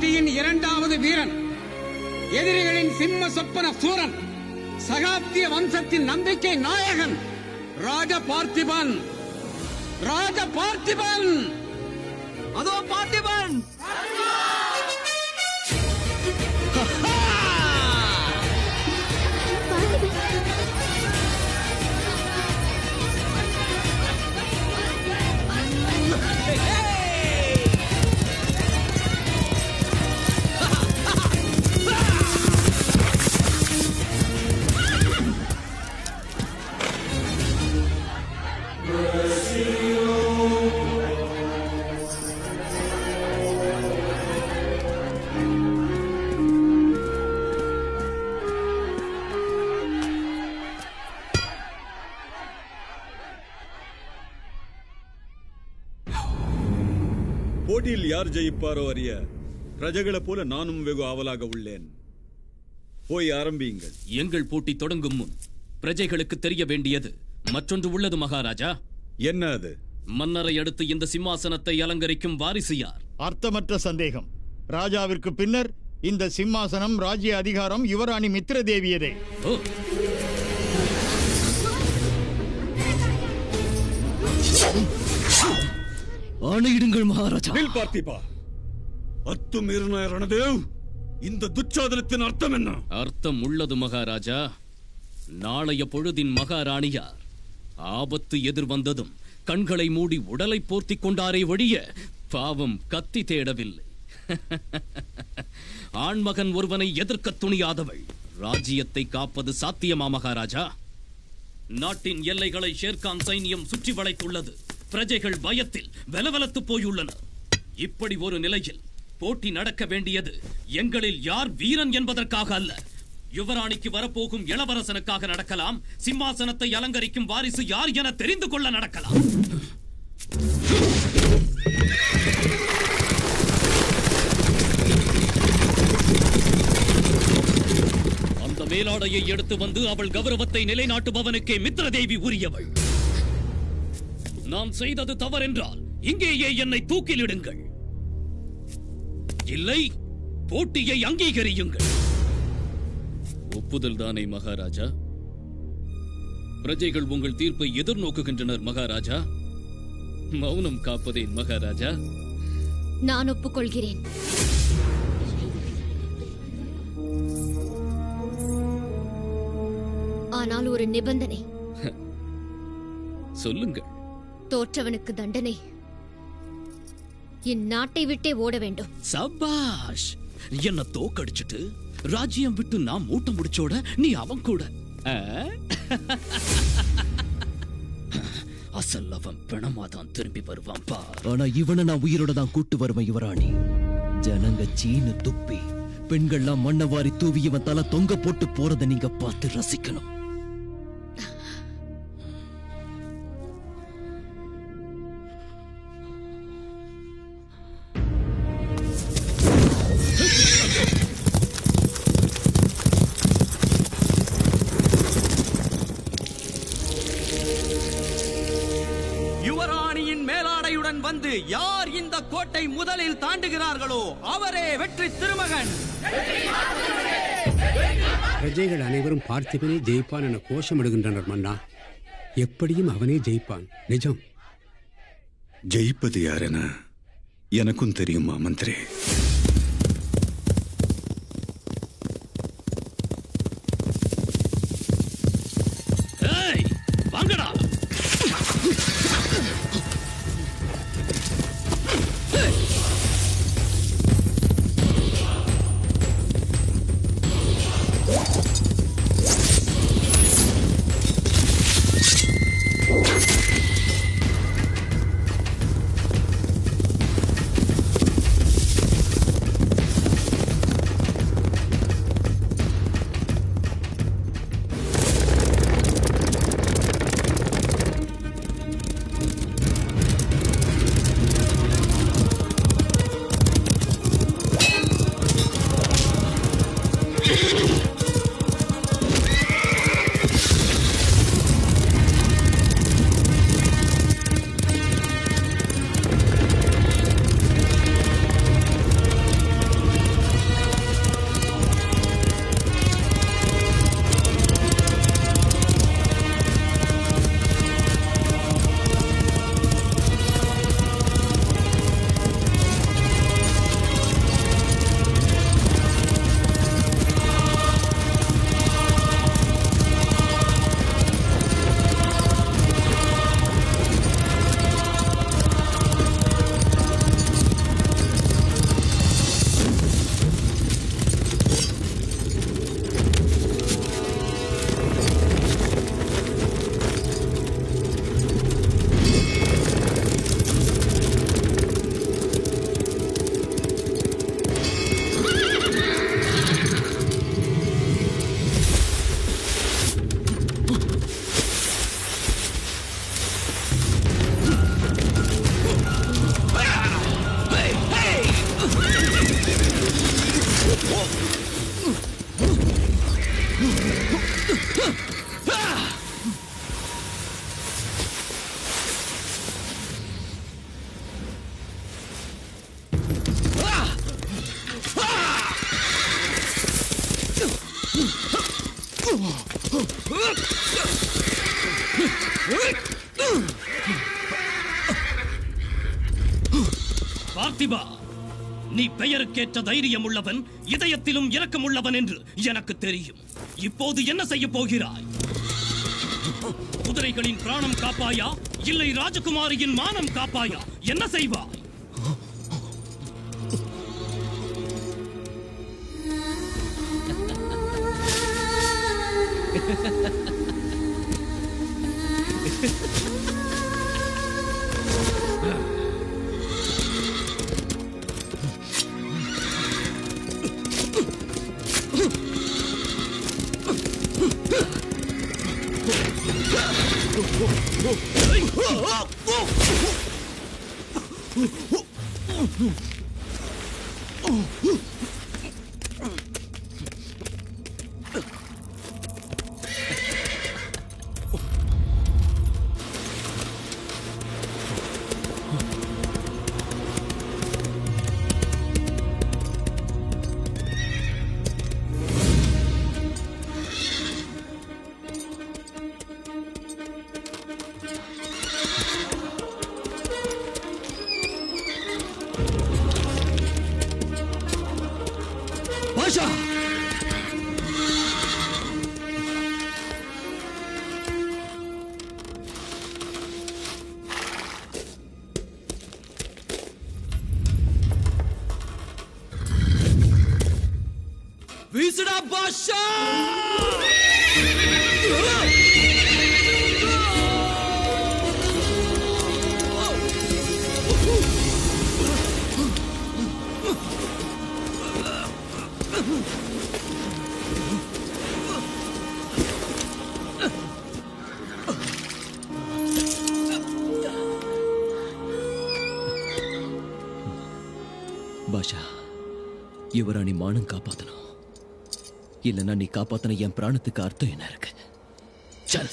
போட்டியின் இரண்டாவது வீரன், எதிரிகளின் சிம்ம சொப்பன சூரன், சகாப்திய வம்சத்தின் நம்பிக்கை நாயகன் ராஜ பார்த்திபன். ராஜ பார்த்திபன், அதோ பார்த்திபன். போட்டியில் யார் ஜெயிப்பாரோ அறிய பிரஜைகளை போல நானும் வெகு ஆவலாக உள்ளேன். போய் ஆரம்பியுங்கள். எங்கள் போட்டி தொடங்கும் முன் பிரஜைகளுக்கு தெரிய வேண்டியது மற்றொன்று உள்ளது மகாராஜா. என்ன அது? மன்னரை அடுத்து இந்த சிம்மாசனத்தை அலங்கரிக்கும் வாரிசு யார்? அர்த்தமற்ற சந்தேகம். ராஜாவிற்கு பின்னர் இந்த சிம்மாசனம், ராஜ்ய அதிகாரம் யுவராணி மித்ர தேவியதே. ஓ, ஆணையிடுங்கள் மகாராஜா. பார்த்திபா, அத்துமீறின ரணதேவ், இந்த துச்சாதனத்தின் அர்த்தம் என்ன? அர்த்தம் உள்ளது மகாராஜா. நாளைய பொழுதின் மகாராணியார் ஆபத்து எதிர் வந்ததும் கண்களை மூடி உடலை போர்த்திக் கொண்டாரே வழிய பாவம் கத்தி தேடவில்லை. ஆண்மகன் ஒருவனை எதிர்க்க துணியாதவள். ராஜ்யத்தை காப்பது சாத்தியமா மகாராஜா? நாட்டின் எல்லைகளை ஷேர்கான் சைனியம் சுற்றி வளைத்துள்ளது. பிரஜைகள் பயத்தில் வெலவெலத்து போயுள்ளனர். இப்படி ஒரு நிலையில் போட்டி நடக்க வேண்டியது எங்களில் யார் வீரன் என்பதற்காக அல்ல, யுவராணிக்கு வரப்போகும் இளவரசனுக்காக நடக்கலாம். சிம்மாசனத்தை அலங்கரிக்கும் வாரிசு யார் என தெரிந்து கொள்ள நடக்கலாம். அந்த மேலாடையை எடுத்து வந்து அவள் கௌரவத்தை நிலைநாட்டுபவனுக்கே மித்ரதேவி உரியவள். நான் செய்தது தவறென்றால் இங்கேயே என்னை தூக்கிலிடுங்கள். இல்லை, போட்டியை அங்கீகரியுங்கள். ஒப்புதல் தானே மகாராஜா? பிரஜைகள் உங்கள் தீர்ப்பை எதிர்நோக்குகின்றனர் மகாராஜா. மௌனம் காப்பதேன் மகாராஜா? நான் ஒப்புக்கொள்கிறேன். ஆனால் ஒரு நிபந்தனை. சொல்லுங்கள். தோற்றவனுக்கு தண்டனை. இந்நாட்டை விட்டே ஓட வேண்டும். சபாஷ்! என்ன தோக்கடிச்சிட்டு ராஜ்யம் விட்டு நான் மூட்டை முடிச்சோட நீ அவன் கூட. அசல் அவன் பிணமாதான் திரும்பி வருவான் பா. ஆனா இவனை நான் உயிரோட தான் கூட்டு வருவேன் யுவராணி. ஜனங்க சீனு துப்பி பெண்கள்லாம் மண்ணவாரி தூவி இவன் தலை தொங்க போட்டு போறதை நீங்க பார்த்து ரசிக்கணும். யுவராணியின் மேலாடையுடன் வந்து யார் இந்த கோட்டை முதலில் தாண்டுகிறார்களோ அவரே வெற்றி திருமகன். பிரஜைகள் அனைவரும் பார்த்திபனே ஜெயிப்பான் என கோஷமிடுகின்றனர் மன்னா. எப்படியும் அவனே ஜெயிப்பான், நிஜம். ஜெயிப்பது யார் என எனக்கும் தெரியுமா மந்திரி? வாங்கடா. பார்த்திபா, நீ பெயருக்கேற்ற தைரியம் உள்ளவன், இதயத்திலும் இரக்கம் உள்ளவன் என்று எனக்கு தெரியும். இப்போது என்ன செய்ய போகிறாய்? குதிரைகளின் பிராணம் காப்பாயா, இல்லை ராஜகுமாரியின் மானம் காப்பாயா? என்ன செய்வாய்? பாஷா! வீசுடா பாஷா! பாஷா, யுவராணி மானம் காப்பாத்தணும். இல்லைன்னா நீ காப்பாத்தின என் பிராணத்துக்கு அர்த்தம் என்ன இருக்கு? சல்.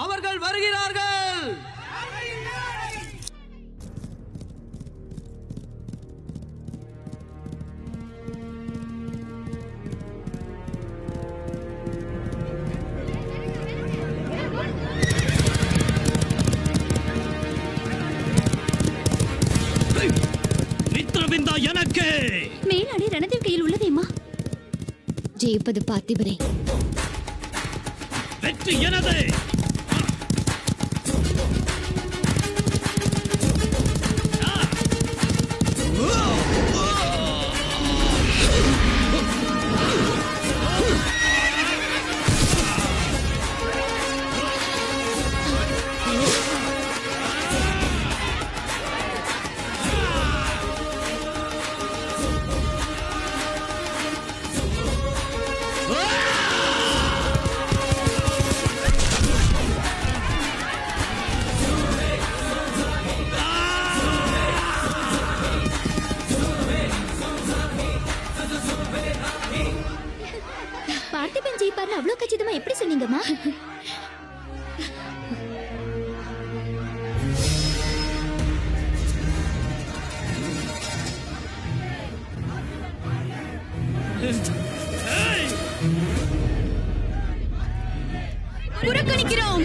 அவர்கள் வருகிறார்கள். மித்ரவிந்தா எனக்கு மேலாடை ரணதேவ் கையில் உள்ளதேம்மா. ஜெயிப்பது பார்த்திபனை. வெற்றி எனது. பார்த்திபன் ஜெயிப்பார்னு அவ்வளவு கச்சிதமா எப்படி சொன்னீங்கம்மா? புறக்கணிக்கிறோம்.